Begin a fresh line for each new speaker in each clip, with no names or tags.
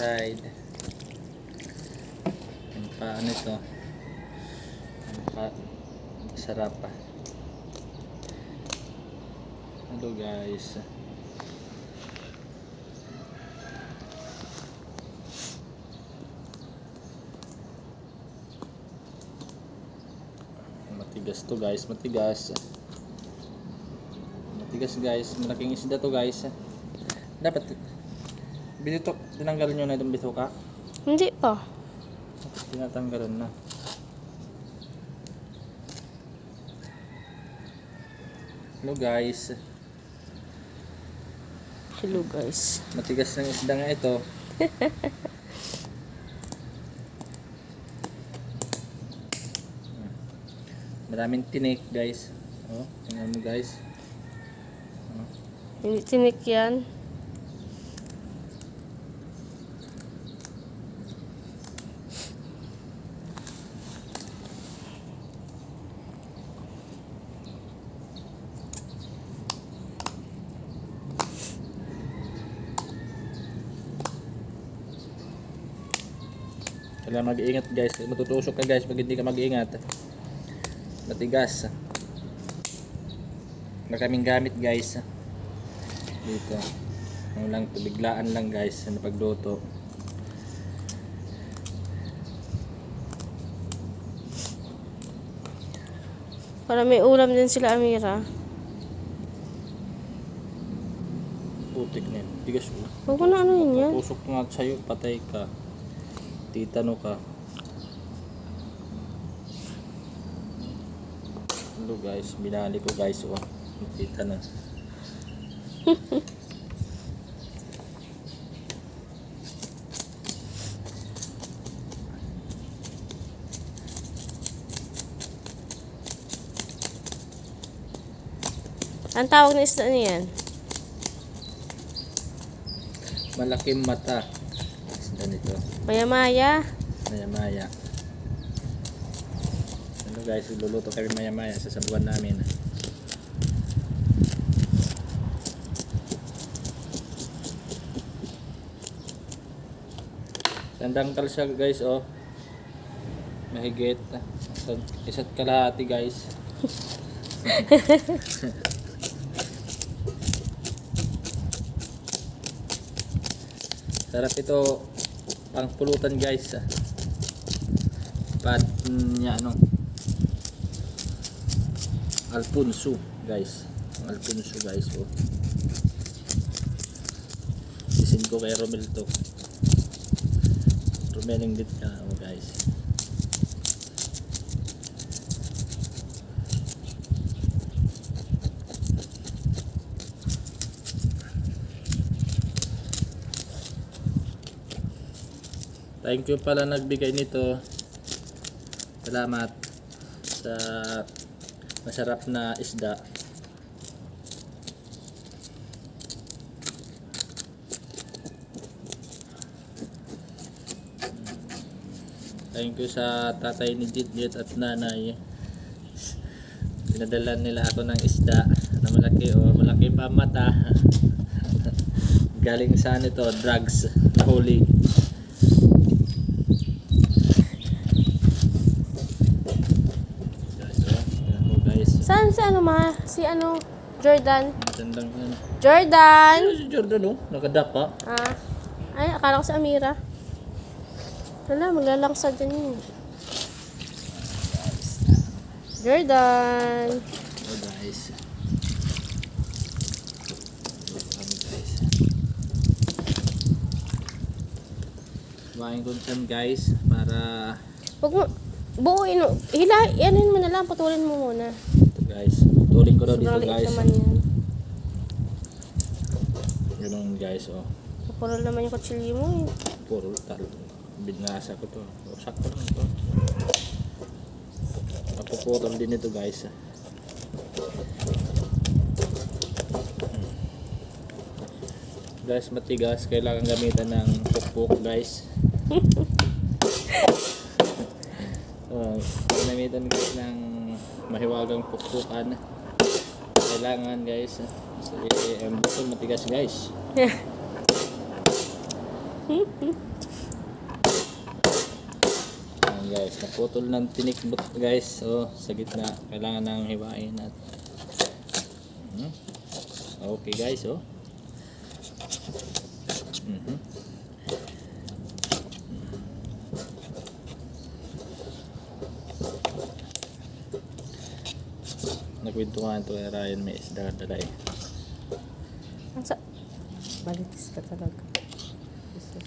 side. Ang paano ito? Ang sarap pa. Hello guys. Matigas to guys, matigas. Matigas guys, malaking isda to guys. Dapat binitok, tinanggalan nyo na itong bituka?
Hindi pa.
Tinatanggalan na. Hello guys.
Hello guys.
Matigas ng isda nga ito. Maraming tinik guys. Oh, tingnan mo guys. Oh.
Hindi tinik yan.
Kailangan mag-iingat guys. Matutusok ka guys pag hindi ka mag-iingat. Matigas. Wala kaming gamit guys. Dito. Ano lang, biglaan lang guys na pagluto.
Para may ulam din sila, Amira.
Putik na yun. Tigas mo.
Huwag mo na ano yun yan.
Tusok nga sa'yo, patay ka. Titano ka. Hello guys, binali ko guys. Oh, nakita na.
Ang tawag na isda niyan?
Malaking mata. Isda nito.
Maya-maya.
Maya-maya. Ano guys, luluto kami maya-maya sa sabuan namin. Sandangkal siya guys, oh. Mahigit. Isa't kalahati guys. Sarap ito pang pulutan guys. Pad niya ano. Alpunso guys. Alpunso guys, oh. Isin ko kay Romel to. Rumeling dit ka, oh guys. Thank you pala nagbigay nito. Salamat sa masarap na isda. Thank you sa tatay ni Jit at nanay. Pinadala nila ako ng isda na malaki, oh, malaki pa mata. Galing saan ito? Drugs. Nahuli.
Saan si ano ma? Si ano? Jordan.
Matandang yan.
Jordan!
Si Jordan, oh. Nakadapa.
Ah. Ay, akala ko si Amira. Wala, maglalangsa dyan yun. Jordan!
Oh guys. Kumain ko dyan guys para
Huwag mo, buuin mo. Yanin mo na lang, putulin mo muna.
ito guys. Tuling ko daw dito
Sobrang liit
guys.
naman yan.
Ganun guys, oh.
Napuro naman yung kutsilyo mo eh.
Puro talo. Binasa ko to. O, sakto lang to. Napuputol din ito guys. Guys, matigas. Kailangan gamitan ng pukpuk guys. Ginamitan guys ng mahiwagang pukpukan. Kailangan guys. Kasi ang buto matigas guys. Ayan guys, naputol ng tinikbot guys. So, sa gitna, kailangan nang hiwain at okay guys, oh. Nagwintuhan to kay Ryan, may isda dala eh.
Ang sa... Balitis ka talaga. Jesus.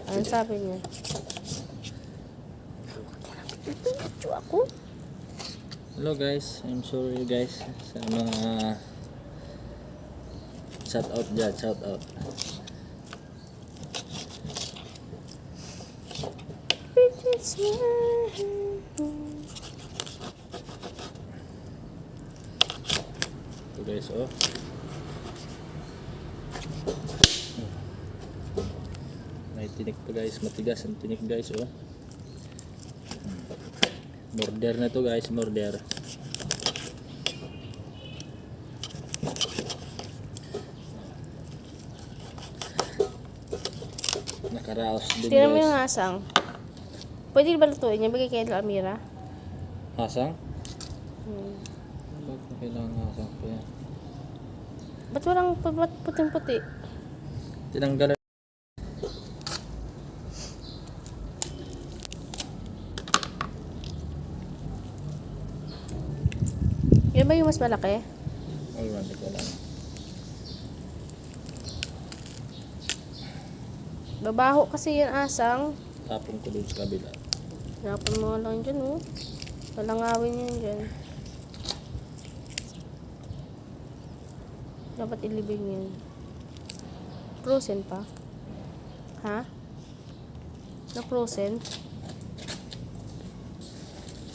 Anong sabi niya? Ito ako.
Hello guys, I'm sorry guys sa mga shout out dyan, shout out. Ito guys, oh. May tinik pa guys, matigas ang tinik guys, oh. Border na to guys, border. Nakaraos din
Tingnan mo
guys.
yung hasang. Pwede ba lutuin niya? Bigay kay Amira.
Hasang? Bakit na kailangan hasang pa yan?
Ba't walang ba't puting-puti?
Tinanggal.
Yun ba yung mas malaki?
Ayun, hindi ko alam.
Babaho kasi yung asang.
Tapong ko dun sa kabila.
Hanapan mo nga lang dyan, oh. Palangawin yun dyan. Dapat ilibing yan. Frozen pa? Ha? Na-frozen?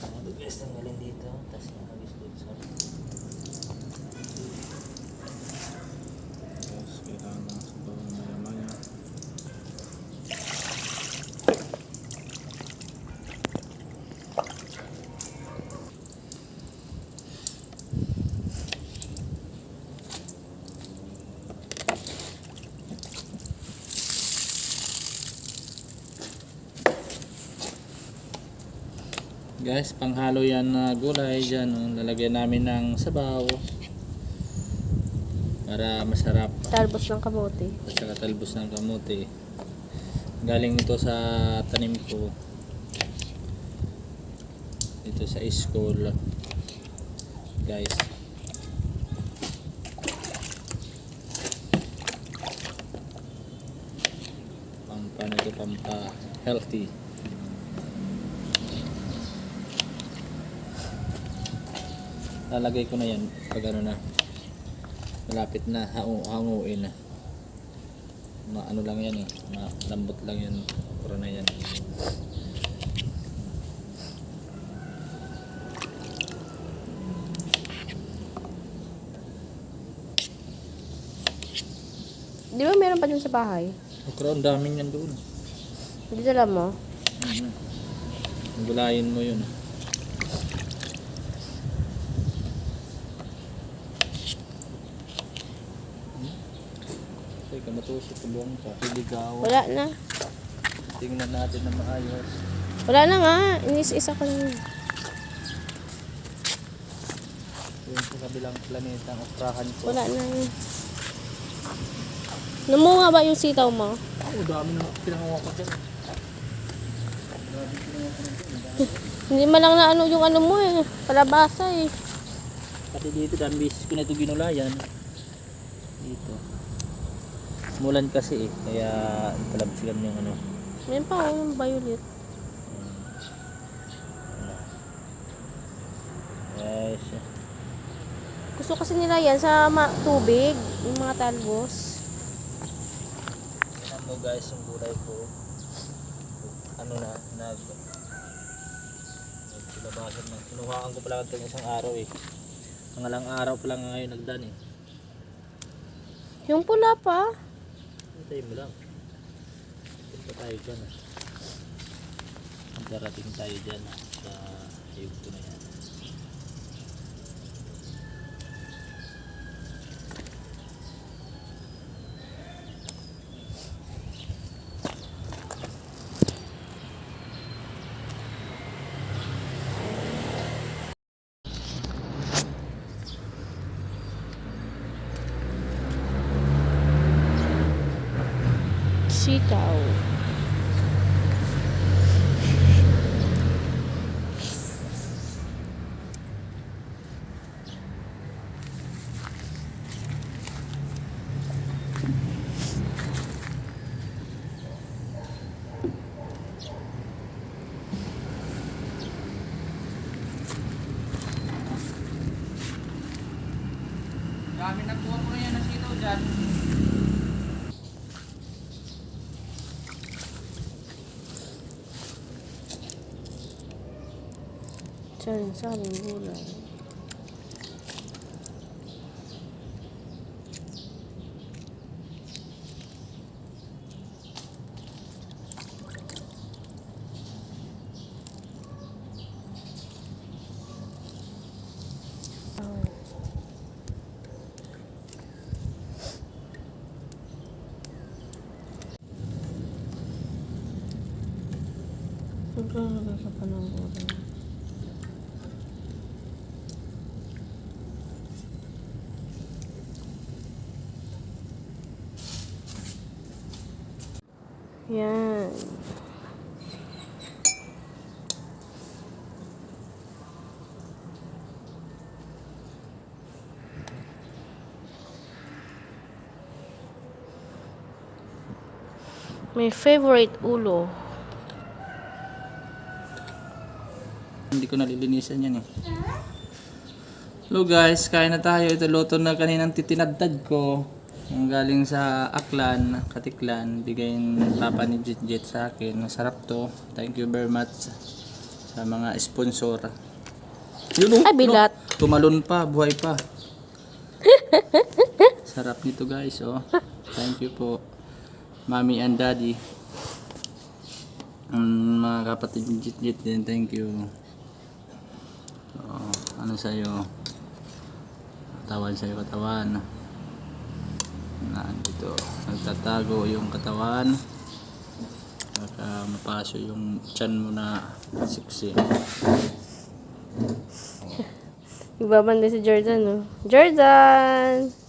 Ano guys, tanggalin dito. Tapos nakagis dito sa... Tapos kailangan ng sabaw ng maya-maya. Guys, panghalo yan na gulay dyan. Lalagyan namin ng sabaw para masarap.
Talbos ng kamote.
At saka talbos ng kamote. Galing ito sa tanim ko dito sa school guys. Paano ito, pampa healthy. Lalagay ko na yan pag ano na malapit na hanguin na. Ano lang yan eh, malambot lang yan, puro na yan.
Di ba meron pa dun sa bahay?
Okra, ang daming yan doon.
Hindi dala mo?
Gulayin mo yun. Kasi kamatusok, tulong ka. Siligaw.
Wala na.
Tingnan natin na maayos.
Wala na nga. Inis-isa ko na.
Yun sa kabilang planeta ang okrahan ko.
Wala na. Namunga ba yung sitaw mo?
Oh, dami na pinangawa ko dyan.
Hindi man lang na ano yung ano mo eh. Palabasa eh.
Pati dito, dami beses ko na ito ginulayan. Dito. Mulan kasi eh. Kaya talabsigan yung ano.
Meron pa oh, yung violet.
Guys.
Gusto kasi nila yan sa tubig. Yung mga talbos.
Tignan mo guys yung gulay ko. Ano na, nagsilabasan na. Kinuhaan ko pala ito isang araw eh. Pangalang araw pa lang ngayon nagdan eh.
Yung pula pa.
Hintay mo lang. Punta tayo dyan ah. Darating tayo dyan ah. Sa ayog ko na yan.
sitaw.
Dami nagkuha ko na yan ng sitaw dyan.
Saring-saring gulay. Naglalagay ka pa ng gulay. Yan. My favorite ulo.
Hindi ko nalilinisan yan eh. Hello guys, kain na tayo. Ito luto na kaninang titinadtad ko. Yung galing sa Aklan, Katiklan. Bigay ng papa ni Jit sa akin. Masarap to. Thank you very much sa mga sponsor. Yun oh,
Ay, bilat.
no, tumalon pa, buhay pa. Sarap nito guys oh. Thank you po. Mommy and Daddy. Mga kapatid ni Jit din, thank you. Ano sa'yo? Katawan sa'yo, katawan. Dito, nagtatago yung katawan. Baka mapaso yung tiyan mo na siksi.
Igbabanda si Jordan, no? Jordan!